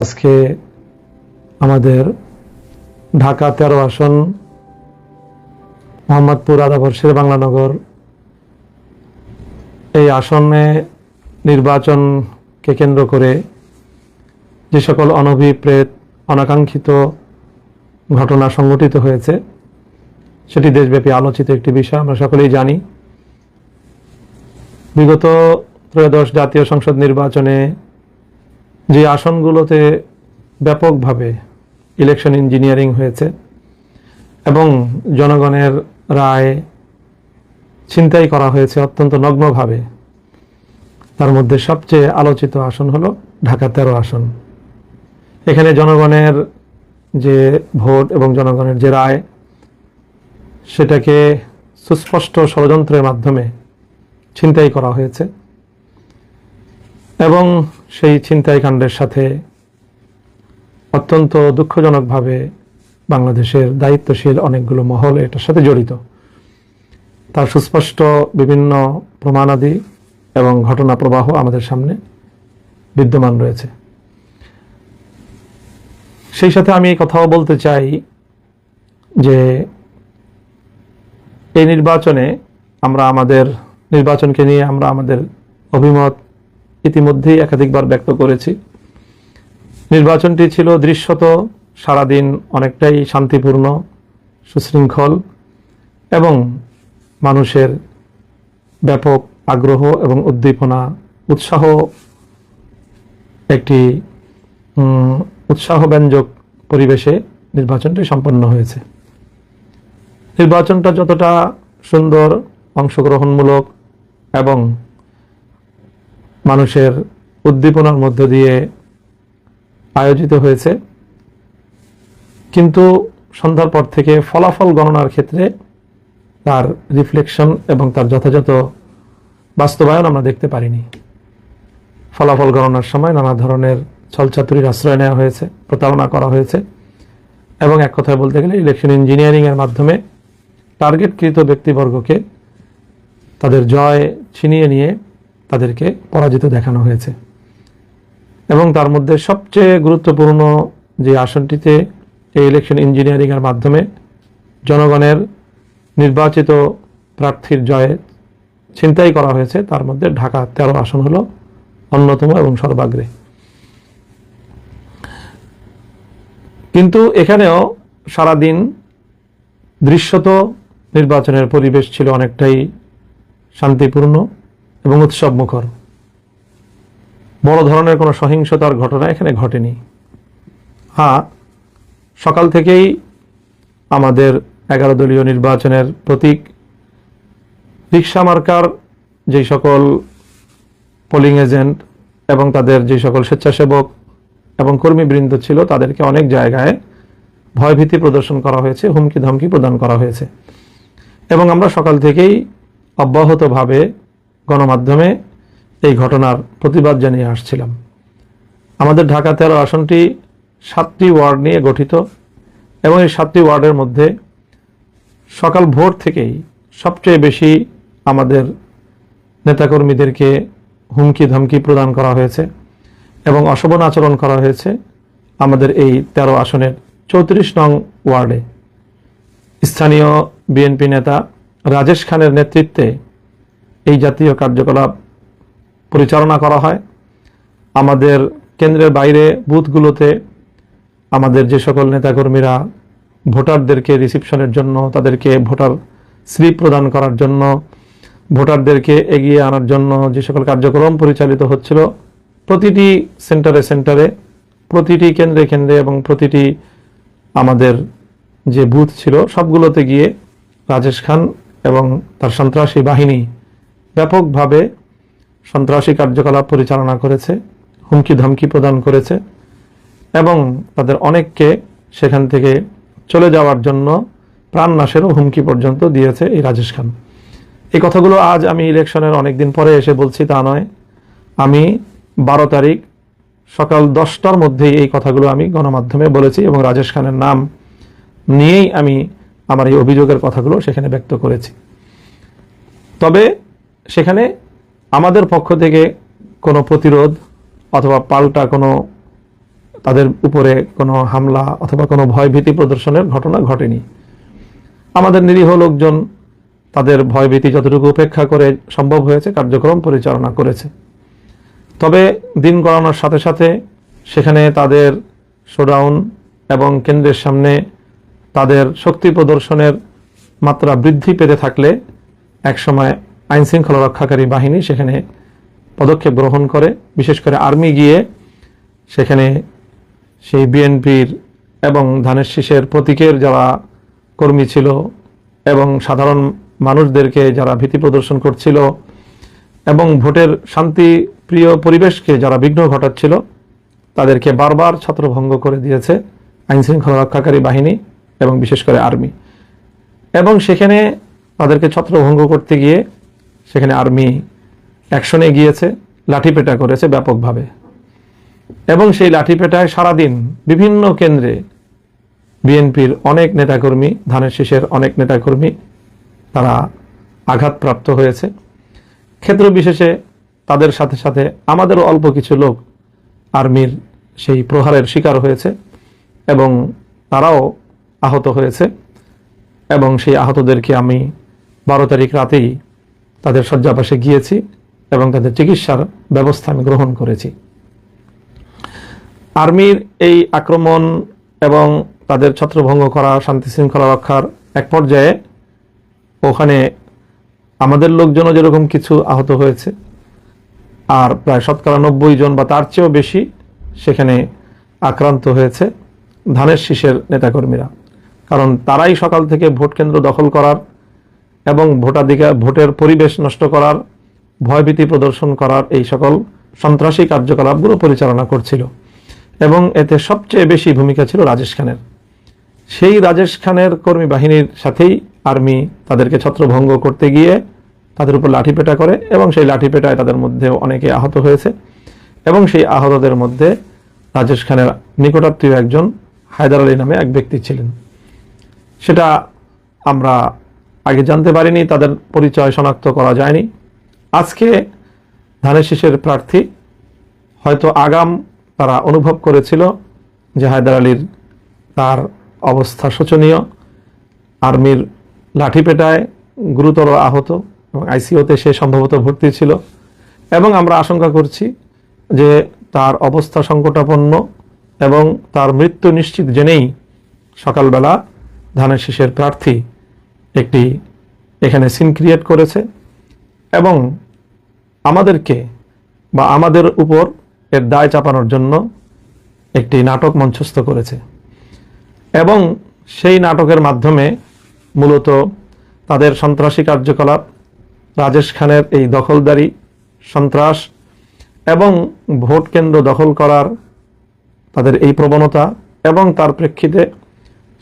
আজকে আমাদের ঢাকা 13 আসন মোহাম্মদপুর আদাবর্ষের বাংলানগর এই আসনে নির্বাচনকে কেন্দ্র করে যে সকল অনভিপ্রেত অনাকাঙ্ক্ষিত ঘটনা সংঘটিত হয়েছে সেটি দেশব্যাপী আলোচিত একটি বিষয়। আমরা সকলেই জানি বিগত ত্রয়োদশ জাতীয় সংসদ নির্বাচনে যে আসনগুলোতে ব্যাপকভাবে ইলেকশন ইঞ্জিনিয়ারিং হয়েছে এবং জনগণের রায় ছিনতাই করা হয়েছে অত্যন্ত নগ্নভাবে, তার মধ্যে সবচেয়ে আলোচিত আসন হলো ঢাকা 13 আসন। এখানে জনগণের যে ভোট এবং জনগণের যে রায় সেটাকে সুস্পষ্ট ষড়যন্ত্রের মাধ্যমে ছিনতাই করা হয়েছে এবং সেই ছিনতাই কাণ্ডের সাথে অত্যন্ত দুঃখজনকভাবে বাংলাদেশের দায়িত্বশীল অনেকগুলো মহল এটার সাথে জড়িত। তার সুস্পষ্ট বিভিন্ন প্রমাণাদি এবং ঘটনা প্রবাহ আমাদের সামনে বিদ্যমান রয়েছে। সেই সাথে আমি কথাও বলতে চাই যে এই নির্বাচনে আমরা আমাদের নির্বাচনকে নিয়ে আমরা আমাদের অভিমত ইতিমধ্যেই একাধিকবার ব্যক্ত করেছি। নির্বাচনটি ছিল দৃশ্যত সারাদিন অনেকটাই শান্তিপূর্ণ, সুশৃঙ্খল এবং মানুষের ব্যাপক আগ্রহ এবং উদ্দীপনা একটি উৎসাহব্যঞ্জক পরিবেশে নির্বাচনটি সম্পন্ন হয়েছে। নির্বাচনটা যতটা সুন্দর, অংশগ্রহণমূলক এবং মানুষের উদ্দীপনার মধ্য দিয়ে আয়োজিত হয়েছে, কিন্তু সন্ধ্যার পর থেকে ফলাফল গণনার ক্ষেত্রে তার রিফ্লেকশন এবং তার যথাযথ বাস্তবায়ন আমরা দেখতে পারিনি। ফলাফল গণনার সময় নানা ধরনের ছলচাতুরির আশ্রয় নেওয়া হয়েছে, প্রতারণা করা হয়েছে এবং এক কথায় বলতে গেলে ইলেকশন ইঞ্জিনিয়ারিংয়ের মাধ্যমে টার্গেটকৃত ব্যক্তিবর্গকে তাদের জয় ছিনিয়ে নিয়ে তাদেরকে পরাজিত দেখানো হয়েছে। এবং তার মধ্যে সবচেয়ে গুরুত্বপূর্ণ যে আসনটিতে এই ইলেকশন ইঞ্জিনিয়ারিংয়ের মাধ্যমে জনগণের নির্বাচিত প্রার্থীর জয়ে ছিনতাই করা হয়েছে, তার মধ্যে ঢাকা 13 আসন হলো অন্যতম এবং সর্বাগ্রে। কিন্তু এখানেও সারাদিন দৃশ্যত নির্বাচনের পরিবেশ ছিল অনেকটাই শান্তিপূর্ণ এবং উৎসবমুখর। বড় ধরনের কোনো সহিংসতার ঘটনা এখানে ঘটেনি। সকাল থেকেই আমাদের 11 দলীয় নির্বাচনের প্রতীক রিকশা মার্কার যে সকল পোলিং এজেন্ট এবং তাদের যে সকল স্বেচ্ছাসেবক এবং কর্মীবৃন্দ ছিল তাদেরকে অনেক জায়গায় ভয়ভীতি প্রদর্শন করা হয়েছে, হুমকি ধমকি প্রদান করা হয়েছে এবং আমরা সকাল থেকেই অব্যাহতভাবে গণমাধ্যমে এই ঘটনার প্রতিবাদ জানিয়ে আসছিলাম। আমাদের ঢাকা 13 আসনটি 7টি ওয়ার্ড নিয়ে গঠিত এবং এই 7টি ওয়ার্ডের মধ্যে সকাল ভোর থেকেই সবচেয়ে বেশি আমাদের নেতাকর্মীদেরকে হুমকি ধমকি প্রদান করা হয়েছে এবং অশোভন আচরণ করা হয়েছে আমাদের এই 13 আসনের 34 নং ওয়ার্ডে। স্থানীয় বিএনপি নেতা রাজেশ খানের নেতৃত্বে এই জাতীয় কার্যকলাপ পরিচালনা করা হয়। আমাদের কেন্দ্রের বাইরে বুথগুলোতে আমাদের যে সকল নেতাকর্মীরা ভোটারদেরকে রিসিপশনের জন্য, তাদেরকে ভোটার স্লিপ প্রদান করার জন্য, ভোটারদেরকে এগিয়ে আনার জন্য যে সকল কার্যক্রম পরিচালিত হচ্ছিল, প্রতিটি সেন্টারে, প্রতিটি কেন্দ্রে এবং প্রতিটি আমাদের যে বুথ ছিল সবগুলোতে গিয়ে রাজেশ খান এবং তার সন্ত্রাসী বাহিনী ব্যাপকভাবে সন্ত্রাসী কার্যকলাপ পরিচালনা করেছে, হুমকি ধমকি প্রদান করেছে এবং তাদের অনেককে সেখান থেকে চলে যাওয়ার জন্য প্রাণনাশেরও হুমকি পর্যন্ত দিয়েছে এই রাজেশ খান। এই কথাগুলো আজ আমি ইলেকশনের অনেক দিন পরে এসে বলছি তা নয়। আমি 12 তারিখ সকাল 10টার মধ্যেই এই কথাগুলো আমি গণমাধ্যমে বলেছি এবং রাজেশ খানের নাম নিয়েই আমি আমার এই অভিযোগের কথাগুলো সেখানে ব্যক্ত করেছি। তবে সেখানে আমাদের পক্ষ থেকে কোনো প্রতিরোধ অথবা পাল্টা কোনো তাদের উপরে কোনো হামলা অথবা কোনো ভয়ভীতি প্রদর্শনের ঘটনা ঘটেনি। আমাদের নিরীহ লোকজন তাদের ভয়ভীতি যতটুকু উপেক্ষা করে সম্ভব হয়েছে কার্যক্রম পরিচালনা করেছে। তবে দিন গড়ানোর সাথে সাথে সেখানে তাদের শোডাউন এবং কেন্দ্রের সামনে তাদের শক্তি প্রদর্শনের মাত্রা বৃদ্ধি পেতে থাকলে একসময় আইনশৃঙ্খলা রক্ষাকারী বাহিনী সেখানে পদক্ষেপ গ্রহণ করে, বিশেষ করে আর্মি গিয়ে সেখানে সেই বিএনপির এবং ধানের শীষের প্রতীকের যারা কর্মী ছিল এবং সাধারণ মানুষদেরকে যারা ভীতি প্রদর্শন করছিল এবং ভোটের শান্তিপ্রিয় পরিবেশকে যারা বিঘ্ন ঘটাচ্ছিল তাদেরকে বারবার ছত্রভঙ্গ করে দিয়েছে আইনশৃঙ্খলা রক্ষাকারী বাহিনী এবং বিশেষ করে আর্মি। এবং সেখানে তাদেরকে ছত্রভঙ্গ করতে গিয়ে সেখানে আর্মি অ্যাকশনে গিয়েছে, লাঠিপেটা করেছে ব্যাপকভাবে। এবং সেই লাঠিপেটায় সারাদিন বিভিন্ন কেন্দ্রে বিএনপির অনেক নেতাকর্মী, ধানের শীষের অনেক নেতাকর্মী তারা আঘাতপ্রাপ্ত হয়েছে। ক্ষেত্র বিশেষে তাদের সাথে সাথে আমাদেরও অল্প কিছু লোক আর্মির সেই প্রহারের শিকার হয়েছে এবং তারাও আহত হয়েছে। এবং সেই আহতদেরকে আমি 12 তারিখ রাতেই তাদের শয্যাপাশে গিয়েছি এবং তাদের চিকিৎসার ব্যবস্থা আমি গ্রহণ করেছি। আর্মির এই আক্রমণ এবং তাদের ছত্রভঙ্গ করা, শান্তি শৃঙ্খলা রক্ষার এক পর্যায়ে ওখানে আমাদের লোকজনও যেরকম কিছু আহত হয়েছে, আর প্রায় 90% জন বা তার চেয়েও বেশি সেখানে আক্রান্ত হয়েছে ধানের শীষের নেতাকর্মীরা। কারণ তারাই সকাল থেকে ভোট কেন্দ্র দখল করার এবং ভোটের পরিবেশ নষ্ট করার, ভয়ভীতি প্রদর্শন করার এই সকল সন্ত্রাসী কার্যকলাপগুলো পরিচালনা করছিল। এবং এতে সবচেয়ে বেশি ভূমিকা ছিল রাজেশ খানের। সেই রাজেশ খানের কর্মী বাহিনীর সাথেই আর্মি তাদেরকে ছত্রভঙ্গ করতে গিয়ে তাদের উপর লাঠিপেটা করে এবং সেই লাঠিপেটায় তাদের মধ্যে অনেকে আহত হয়েছে। এবং সেই আহতদের মধ্যে রাজেশ খানের নিকটাত্মীয় একজন হায়দার আলী নামে এক ব্যক্তি ছিলেন। সেটা আমরা আগে জানতে পারিনি, তাদের পরিচয় শনাক্ত করা যায়নি। আজকে ধানের শীষের প্রার্থী হয়তো আগাম তারা অনুভব করেছিল যে হায়দার আলীর তার অবস্থা শোচনীয়, আর্মির লাঠিপেটায় গুরুতর আহত এবং আইসিইউতে সে সম্ভবত ভর্তি ছিল। এবং আমরা আশঙ্কা করছি যে তার অবস্থা সংকটাপন্ন এবং তার মৃত্যু নিশ্চিত জেনেই সকালবেলা ধানের শীষের প্রার্থী একটি এখানে সিন ক্রিয়েট করেছে এবং আমাদেরকে বা আমাদের উপর এর দায় চাপানোর জন্য একটি নাটক মঞ্চস্থ করেছে। এবং সেই নাটকের মাধ্যমে মূলত তাদের সন্ত্রাসী কার্যকলাপ, রাজেশ খানের এই দখলদারি, সন্ত্রাস এবং ভোট কেন্দ্র দখল করার তাদের এই প্রবণতা এবং তার প্রেক্ষিতে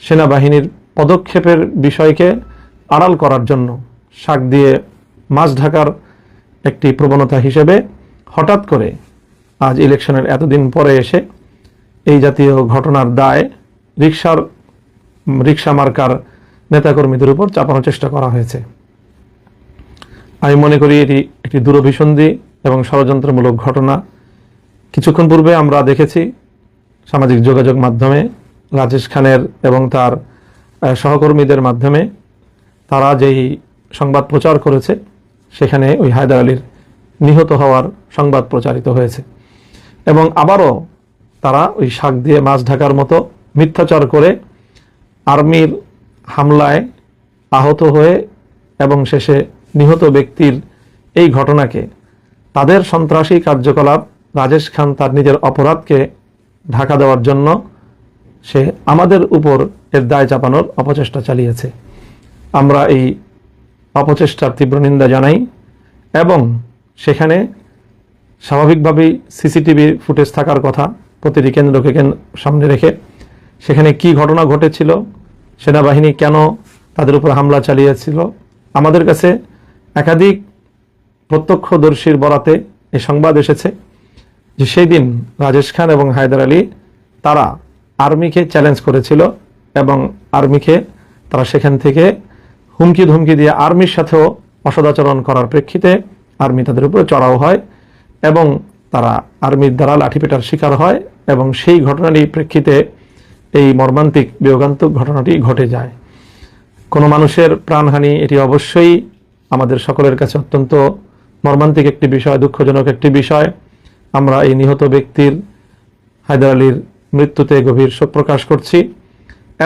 সেনাবাহিনীর পদক্ষেপের বিষয়কে আড়াল করার জন্য শাক দিয়ে মাছ ঢাকার একটি প্রবণতা হিসেবে হঠাৎ করে আজ ইলেকশনের এতদিন পরে এসে এই জাতীয় ঘটনার দায় রিক্সা মার্কার নেতাকর্মীদের উপর চাপানোর চেষ্টা করা হয়েছে। আমি মনে করি এটি একটি দূরভিসন্ধি এবং ষড়যন্ত্রমূলক ঘটনা। কিছুক্ষণ পূর্বে আমরা দেখেছি সামাজিক যোগাযোগ মাধ্যমে রাজেশ খানের এবং তার সহকর্মীদের মাধ্যমে তারা যেই সংবাদ প্রচার করেছে সেখানে ওই হায়দার আলীর নিহত হওয়ার সংবাদ প্রচারিত হয়েছে। এবং আবারও তারা ওই শাক দিয়ে মাছ ঢাকার মতো মিথ্যাচার করে আর্মির হামলায় আহত হয়ে এবং শেষে নিহত ব্যক্তির এই ঘটনাকে তাদের সন্ত্রাসী কার্যকলাপ, রাজেশ খান তার নিজের অপরাধকে ঢাকা দেওয়ার জন্য সে আমাদের উপর এর দায় চাপানোর অপচেষ্টা চালিয়েছে। আমরা এই অপচেষ্টার তীব্র নিন্দা জানাই এবং সেখানে স্বাভাবিকভাবেই সিসিটিভি ফুটেজ থাকার কথা প্রতিটি কেন্দ্রকে সামনে রেখে সেখানে কি ঘটনা ঘটেছিল, সেনাবাহিনী কেন তাদের উপর হামলা চালিয়েছিল। আমাদের কাছে একাধিক প্রত্যক্ষদর্শীর বরাতে এই সংবাদ এসেছে যে সেই দিন রাজেশ খান এবং হায়দার আলী তারা আর্মিকে চ্যালেঞ্জ করেছিল এবং আর্মিকে তারা সেখান থেকে হুমকি ধমকি দিয়ে আর্মির সাথেও অসদাচরণ করার প্রেক্ষিতে আর্মি তাদের উপরে চড়াও হয় এবং তারা আর্মির দ্বারা লাঠিপেটার শিকার হয় এবং সেই ঘটনারই প্রেক্ষিতে এই মর্মান্তিক বিয়োগান্তক ঘটনাটি ঘটে যায়। কোনো মানুষের প্রাণহানি এটি অবশ্যই আমাদের সকলের কাছে অত্যন্ত মর্মান্তিক একটি বিষয়, দুঃখজনক একটি বিষয়। আমরা এই নিহত ব্যক্তির হায়দার আলীর মৃত্যুতে গভীর শোক প্রকাশ করছি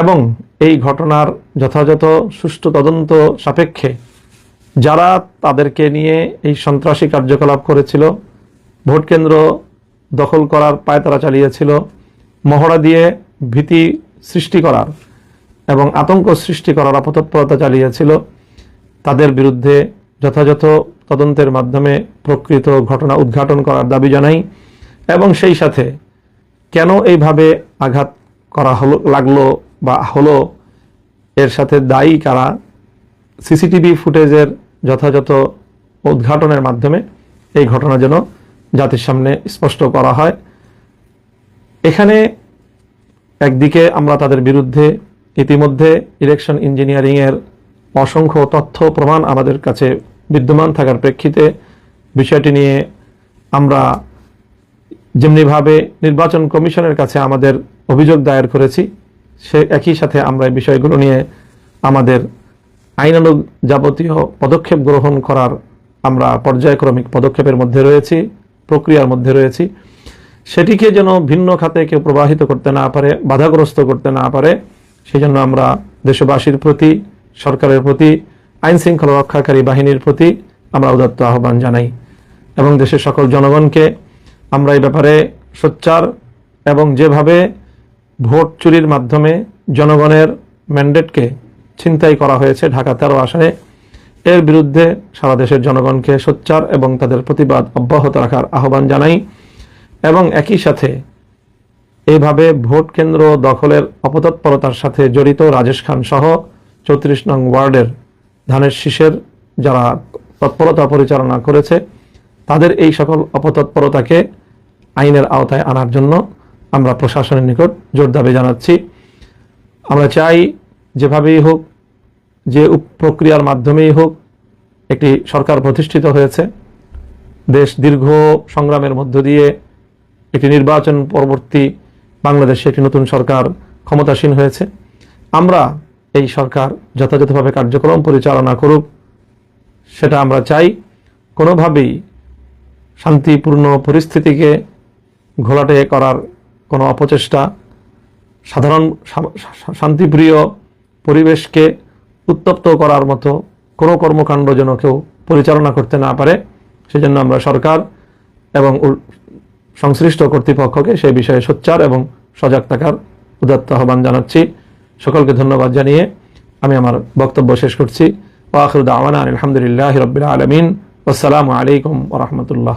এবং এই ঘটনার যথাযথ সুষ্ঠু তদন্ত সাপেক্ষে যারা তাদেরকে নিয়ে এই সন্ত্রাসী কার্যকলাপ করেছিল, ভোট কেন্দ্র দখল করার পায়তারা চালিয়েছিল, মহড়া দিয়ে ভীতি সৃষ্টি করার এবং আতঙ্ক সৃষ্টি করার অপতৎপরতা চালিয়েছিল, তাদের বিরুদ্ধে যথাযথ তদন্তের মাধ্যমে প্রকৃত ঘটনা উদ্ঘাটন করার দাবি জানাই এবং সেই সাথে কেন এইভাবে আঘাত করা লাগলো বা হলো, এর সাথে দায়ী কারা, সিসিটিভি ফুটেজের যথাযথ উদ্ঘাটনের মাধ্যমে এই ঘটনা যেন জাতির সামনে স্পষ্ট করা হয়। এখানে একদিকে আমরা তাদের বিরুদ্ধে ইতিমধ্যে ইলেকশন ইঞ্জিনিয়ারিংয়ের অসংখ্য তথ্য প্রমাণ আমাদের কাছে বিদ্যমান থাকার প্রেক্ষিতে বিষয়টি নিয়ে আমরা যেমনিভাবে নির্বাচন কমিশনের কাছে আমাদের অভিযোগ দায়ের করেছি, সে একই সাথে আমরা এই বিষয়গুলো নিয়ে আমাদের আইনানুগ যাবতীয় পদক্ষেপ গ্রহণ করার আমরা পর্যায়ক্রমিক পদক্ষেপের মধ্যে রয়েছি, প্রক্রিয়ার মধ্যে রয়েছি। সেটিকে যেন ভিন্ন খাতে কেউ প্রবাহিত করতে না পারে, বাধাগ্রস্ত করতে না পারে, সেই জন্য আমরা দেশবাসীর প্রতি, সরকারের প্রতি, আইন শৃঙ্খলা রক্ষাকারী বাহিনীর প্রতি আমরা উদাত্ত আহ্বান জানাই এবং দেশের সকল জনগণকে আমরা এই ব্যাপারে সোচ্চার এবং যেভাবে ভোট চুরির মাধ্যমে জনগণের ম্যান্ডেটকে ছিনতাই করা হয়েছে ঢাকা 13 আসনে, এর বিরুদ্ধে সারা দেশের জনগণকে সোচ্চার এবং তাদের প্রতিবাদ অব্যাহত রাখার আহ্বান জানাই এবং একই সাথে এইভাবে ভোট কেন্দ্র দখলের অপতৎপরতার সাথে জড়িত রাজেশ খান সহ 34 নং ওয়ার্ডের ধানের শীষের যারা তৎপরতা পরিচালনা করেছে তাদের এই সকল অপতৎপরতাকে আইনের আওতায় আনার জন্য আমরা প্রশাসনের নিকট জোর দাবি জানাচ্ছি। আমরা চাই যেভাবেই হোক, যে প্রক্রিয়ার মাধ্যমেই হোক, একটি সরকার প্রতিষ্ঠিত হয়েছে, দেশ দীর্ঘ সংগ্রামের মধ্য দিয়ে একটি নির্বাচন পরবর্তী বাংলাদেশে একটি নতুন সরকার ক্ষমতাসীন হয়েছে। আমরা এই সরকার যথাযথভাবে কার্যক্রম পরিচালনা করুক, সেটা আমরা চাই। কোনোভাবেই শান্তিপূর্ণ পরিস্থিতিকে ঘোলাটে করার কোনো অপচেষ্টা, সাধারণ শান্তিপ্রিয় পরিবেশকে উত্তপ্ত করার মতো কোনো কর্মকাণ্ড যেন কেউ পরিচালনা করতে না পারে, সেজন্য আমরা সরকার এবং সংশ্লিষ্ট কর্তৃপক্ষকে সেই বিষয়ে সোচ্চার এবং সজাগ থাকার উদাত্ত আহ্বান জানাচ্ছি। সকলকে ধন্যবাদ জানিয়ে আমি আমার বক্তব্য শেষ করছি। ওয়া আখিরু দাওয়ানা আলহামদুলিল্লাহি রাব্বিল আলামিন। আসসালামু আলাইকুম ওয়া রাহমাতুল্লাহ।